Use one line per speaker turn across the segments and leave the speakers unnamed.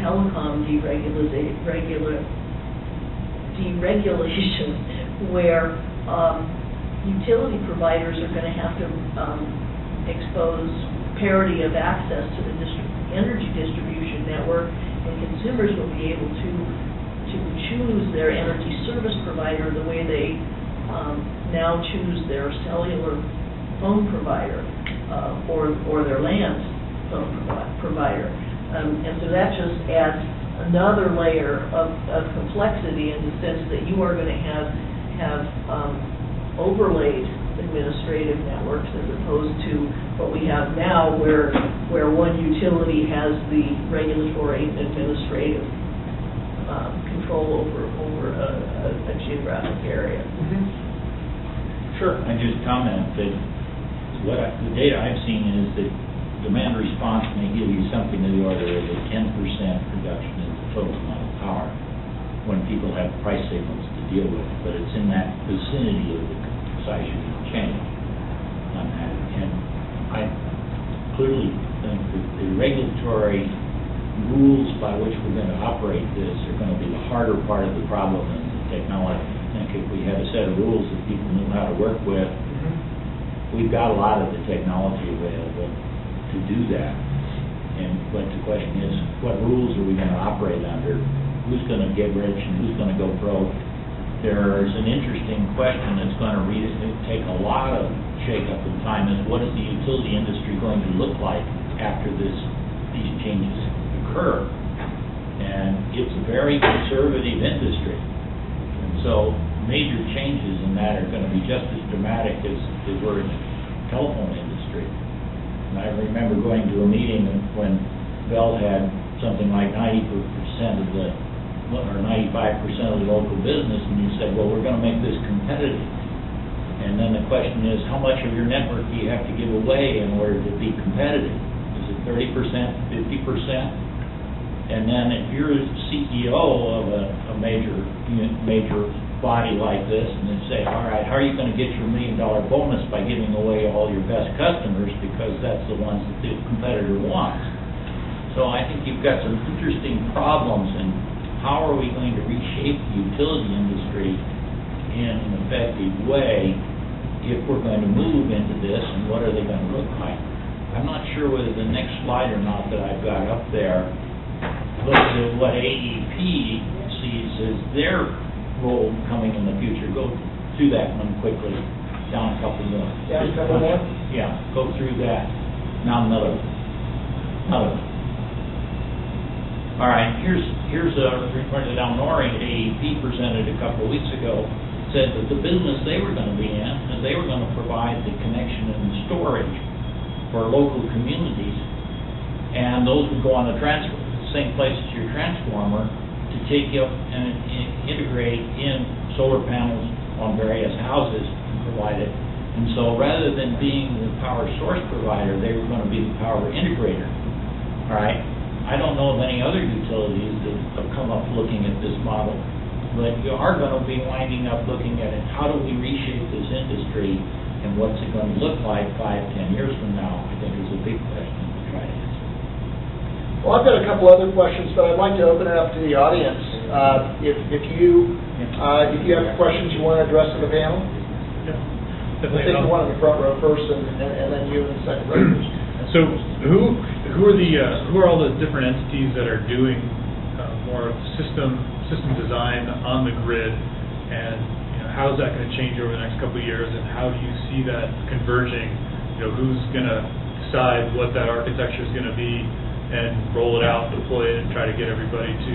telecom deregulation, where utility providers are going to have to expose parity of access to the energy distribution network, and consumers will be able to choose their energy service provider the way they now choose their cellular phone provider or their land phone provider. And so that just adds another layer of complexity in the sense that you are going to have overlaid administrative networks as opposed to what we have now, where one utility has the regulatory and administrative control over a geographic area.
Mm-hmm. Sure.
I just comment that the data I've seen is that demand response may give you something to the order of a 10% reduction in the total amount of power when people have price signals to deal with, but it's in that vicinity of the size you can change on that. And I clearly think that the regulatory rules by which we're going to operate this are going to be the harder part of the problem than the technology. I think if we had a set of rules that people knew how to work with, we've got a lot of the technology available to do that. But the question is, what rules are we going to operate under? Who's going to get rich and who's going to go broke? There's an interesting question that's going to take a lot of shake-up in time is, what is the utility industry going to look like after these changes occur? And it's a very conservative industry. And so major changes in that are going to be just as dramatic as they were in the telephone industry. And I remember going to a meeting when Bell had something like 90% of the, or 95% of the local business, and you said, well, we're going to make this competitive. And then the question is, how much of your network do you have to give away in order to be competitive? Is it 30%, 50%? And then if you're a CEO of a major body like this, and then say, all right, how are you going to get your $1 million bonus by giving away all your best customers because that's the ones that the competitor wants? So I think you've got some interesting problems in how are we going to reshape the utility industry in an effective way if we're going to move into this, and what are they going to look like? I'm not sure whether the next slide or not that I've got up there looks at what AEP sees as their role coming in the future. Go through that one quickly, down a couple more.
Yeah, a couple more?
Yeah, go through that. Now another one. All right, here's Elnori at AEP presented a couple of weeks ago, said that the business they were going to be in is they were going to provide the connection and the storage for local communities, and those would go on the same place as your transformer to take up and integrate in solar panels on various houses and provide it. And so rather than being the power source provider, they were going to be the power integrator. All right. I don't know of any other utilities that have come up looking at this model, but you are going to be winding up looking at it. How do we reshape this industry, and what's it going to look like 5, 10 years from now? I think is a big question to try to answer.
Well, I've got a couple other questions, but I'd like to open it up to the audience. If you have questions you want to address to the panel, I think the one in the front row first, and then you in the second row first.
So who are all the different entities that are doing more of system design on the grid, and how is that going to change over the next couple of years, and how do you see that converging? Who's going to decide what that architecture is going to be and roll it out, deploy it, and try to get everybody to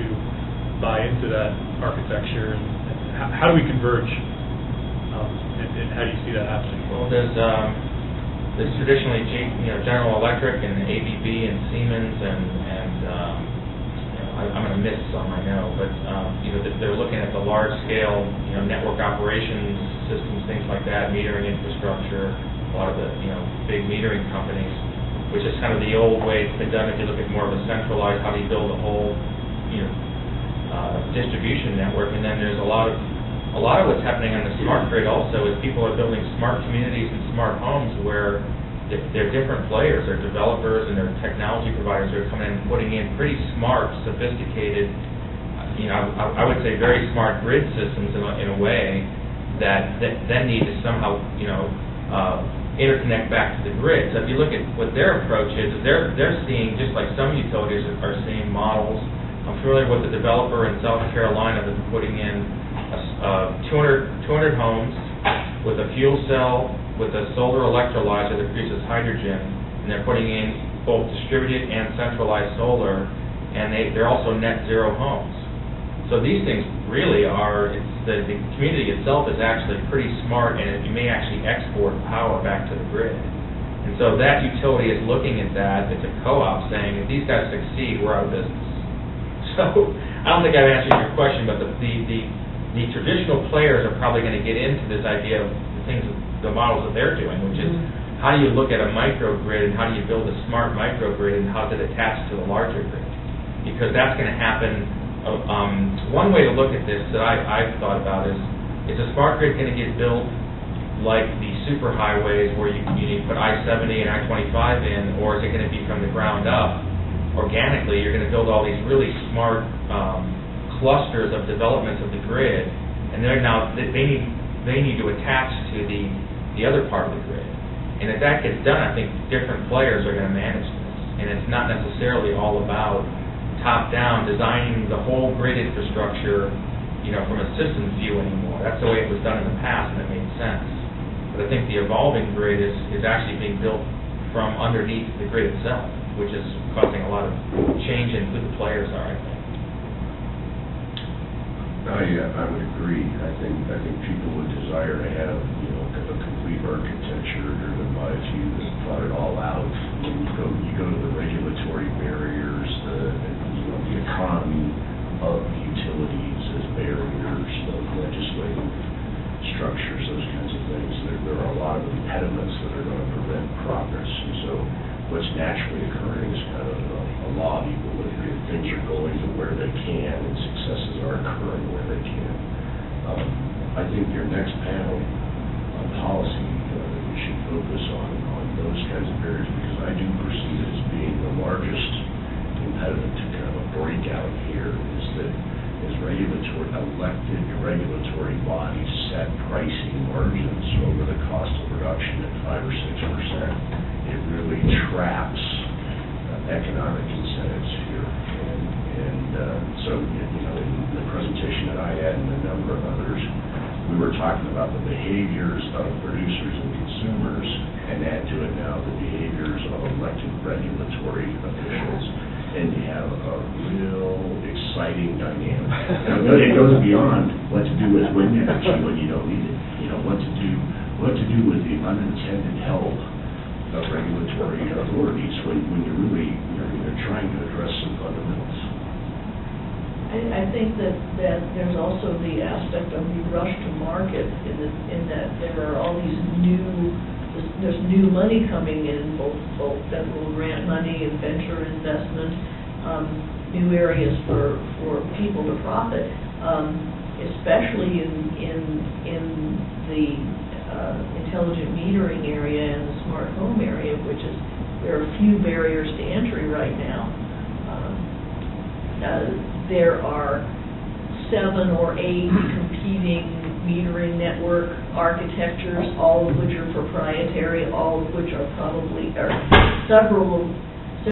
buy into that architecture? And how do we converge? And how do you see that happening?
Well, there's traditionally General Electric and ABB and Siemens and I'm going to miss some, I know, but they're looking at the large scale network operations systems, things like that, metering infrastructure, a lot of the big metering companies, which is kind of the old way it's been done. If you look at more of a centralized, how do you build a whole distribution network? And then there's a lot of what's happening on the smart grid also is people are building smart communities and smart homes where they're different players. They're developers and they're technology providers who are coming in and putting in pretty smart, sophisticated, I would say very smart grid systems in a way that then need to somehow, interconnect back to the grid. So if you look at what their approach is they're seeing, just like some utilities are seeing models. I'm familiar with the developer in South Carolina that's putting in 200 homes with a fuel cell, with a solar electrolyzer that produces hydrogen, and they're putting in both distributed and centralized solar, and they're also net zero homes. So these things really are, the community itself is actually pretty smart, and you may actually export power back to the grid. And so that utility is looking at that, it's a co-op saying, if these guys succeed, we're out of business. So I don't think I've answered your question, but the traditional players are probably going to get into this idea of the models that they're doing, which is how do you look at a microgrid and how do you build a smart microgrid and how does it attach to the larger grid? Because that's going to happen. One way to look at this that I've thought about is a smart grid going to get built like the superhighways where you put I-70 and I-25 in, or is it going to be from the ground up? Organically, you're going to build all these really smart clusters of developments of the grid, and they need to attach to the other part of the grid. And if that gets done, I think different players are going to manage this, and it's not necessarily all about top-down, designing the whole grid infrastructure, from a systems view anymore. That's the way it was done in the past, and it made sense. But I think the evolving grid is actually being built from underneath the grid itself, which is causing a lot of change in who the players are, I think.
I would agree. I think people would desire to have, a complete architecture driven by a few that thought it all out. You go to the regulatory barriers, the economy of utilities as barriers, the legislative structures, those kinds of things. There are a lot of impediments that are going to prevent progress. And so what's naturally occurring is kind of a law of equilibrium. Things are going to where they can, and successes are occurring where they can. I think your next panel on policy, we should focus on those kinds of barriers, because I do perceive it as being the largest impediment to kind of a breakout here, is that as elected regulatory bodies set pricing margins over the cost of production at 5 or 6%, it really traps economic incentives here. So, in the presentation that I had and a number of others, we were talking about the behaviors of producers and consumers, and add to it now the behaviors of elected regulatory officials, and you have a real exciting dynamic. It goes beyond what to do with wind energy when you don't need it. What to do with the unintended help of regulatory authorities when you're really trying to address some fundamentals.
I think that there's also the aspect of the rush to market in that there are all these there's new money coming in, both federal grant money and venture investment, new areas for people to profit, especially in the intelligent metering area and the smart home area, which is, there are few barriers to entry right now. There are 7 or 8 competing metering network architectures, all of which are proprietary, all of which are several